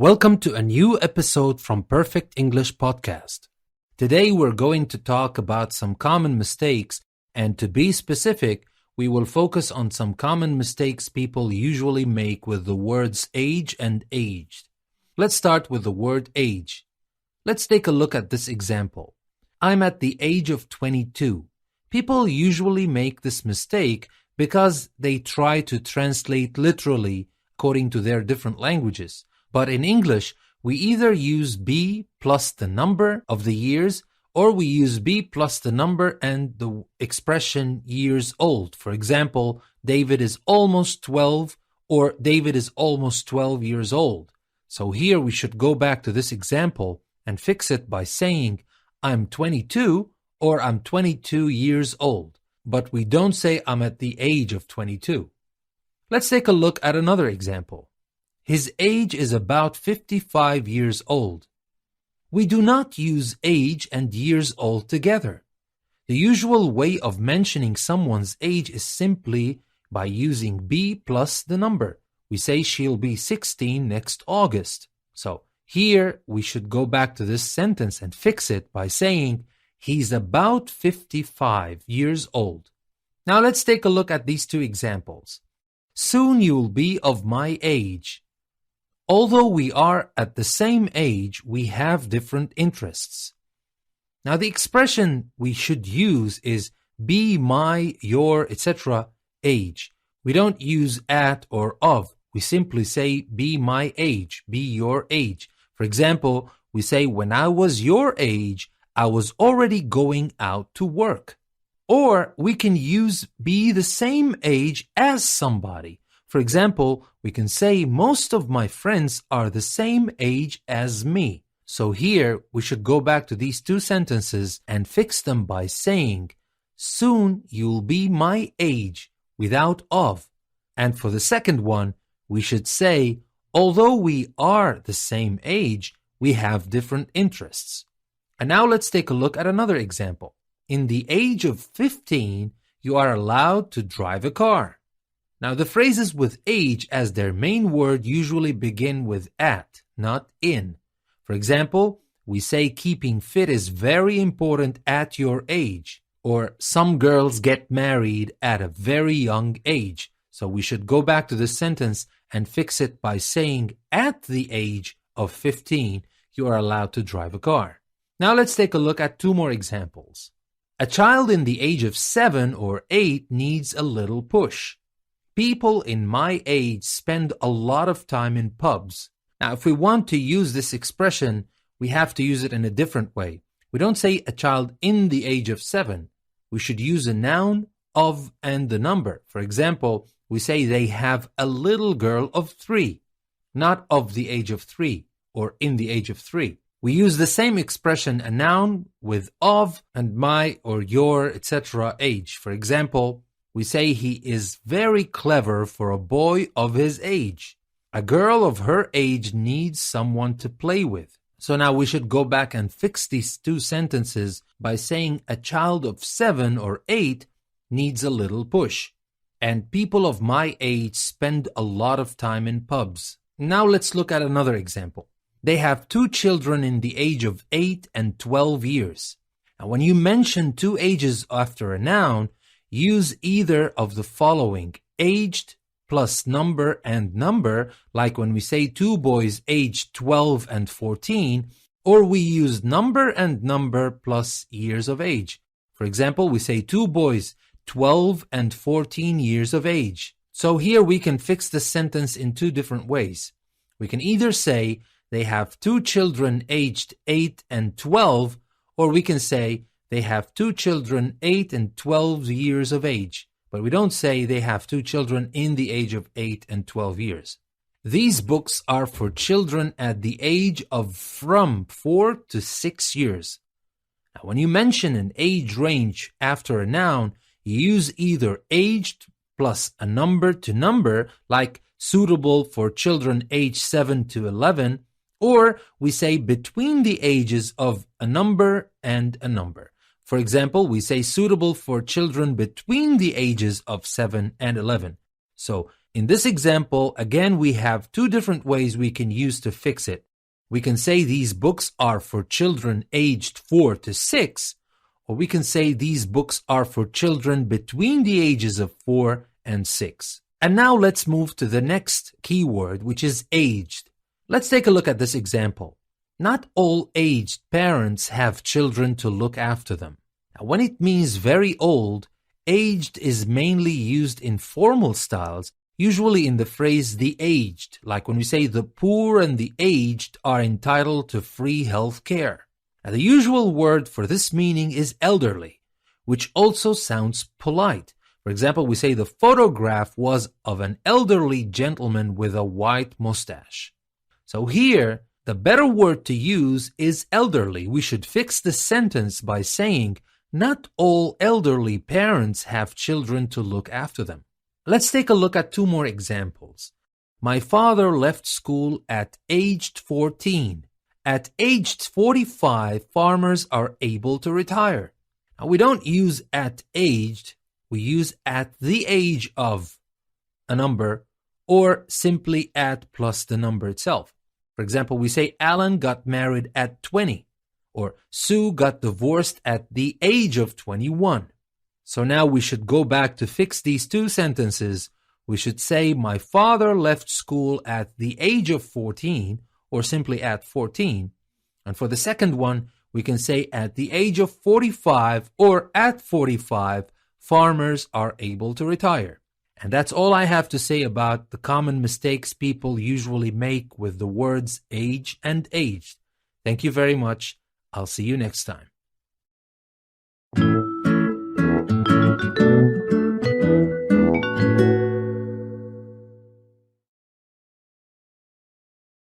Welcome to a new episode from Perfect English Podcast. Today we're going to talk about some common mistakes, and to be specific, we will focus on some common mistakes people usually make with the words age and aged. Let's start with the word age. Let's take a look at this example. I'm at the age of 22. People usually make this mistake because they try to translate literally according to their different languages. But in English, we either use be plus the number of the years, or we use be plus the number and the expression years old. For example, David is almost 12, or David is almost 12 years old. So here we should go back to this example and fix it by saying, I'm 22 or I'm 22 years old. But we don't say I'm at the age of 22. Let's take a look at another example. His age is about 55 years old. We do not use age and years old together. The usual way of mentioning someone's age is simply by using be plus the number. We say she'll be 16 next August. So here we should go back to this sentence and fix it by saying he's about 55 years old. Now let's take a look at these two examples. Soon you'll be of my age. Although we are at the same age, we have different interests. Now the expression we should use is be my, your, etc. age. We don't use at or of. We simply say be my age, be your age. For example, we say when I was your age, I was already going out to work. Or we can use be the same age as somebody. For example, we can say most of my friends are the same age as me. So here we should go back to these two sentences and fix them by saying, soon you'll be my age without of. And for the second one, we should say, although we are the same age, we have different interests. And now let's take a look at another example. In the age of 15, you are allowed to drive a car. Now, the phrases with age as their main word usually begin with at, not in. For example, we say keeping fit is very important at your age, or some girls get married at a very young age. So we should go back to the sentence and fix it by saying at the age of 15, you are allowed to drive a car. Now let's take a look at two more examples. A child in the age of 7 or 8 needs a little push. People in my age spend a lot of time in pubs. Now, if we want to use this expression, we have to use it in a different way. We don't say a child in the age of 7. We should use a noun, of, and the number. For example, we say they have a little girl of 3, not of the age of 3 or in the age of 3. We use the same expression, a noun, with of and my or your, etc. age. For example, we say he is very clever for a boy of his age. A girl of her age needs someone to play with. So now we should go back and fix these two sentences by saying a child of 7 or 8 needs a little push. And people of my age spend a lot of time in pubs. Now let's look at another example. They have 2 children in the age of 8 and 12 years. Now when you mention 2 ages after a noun, use either of the following, aged plus number and number, like when we say 2 boys aged 12 and 14, or we use number and number plus years of age. For example, we say 2 boys 12 and 14 years of age. So here we can fix the sentence in 2 different ways. We can either say they have 2 children aged 8 and 12, or we can say they have 2 children 8 and 12 years of age, but we don't say they have 2 children in the age of 8 and 12 years. These books are for children at the age of from 4 to 6 years. Now, when you mention an age range after a noun, you use either aged plus a number to number, like suitable for children aged 7 to 11, or we say between the ages of a number and a number. For example, we say suitable for children between the ages of 7 and 11. So In this example, again, we have two different ways we can use to fix it. We can say these books are for children aged 4 to 6, or we can say these books are for children between the ages of 4 and 6. And now let's move to the next keyword, which is aged. Let's take a look at this example. Not all aged parents have children to look after them. Now, when it means very old, aged is mainly used in formal styles, usually in the phrase the aged, like when we say the poor and the aged are entitled to free health care. Now, the usual word for this meaning is elderly, which also sounds polite. For example, we say the photograph was of an elderly gentleman with a white mustache. So here, the better word to use is elderly. We should fix the sentence by saying, not all elderly parents have children to look after them. Let's take a look at two more examples. My father left school at aged 14. At aged 45, farmers are able to retire. Now, we don't use at aged, we use at the age of a number, or simply at plus the number itself. For example, we say Alan got married at 20, or Sue got divorced at the age of 21. So now we should go back to fix these two sentences. We should say my father left school at the age of 14, or simply at 14. And for the second one, we can say at the age of 45 or at 45, farmers are able to retire. And that's all I have to say about the common mistakes people usually make with the words age and aged. Thank you very much. I'll see you next time.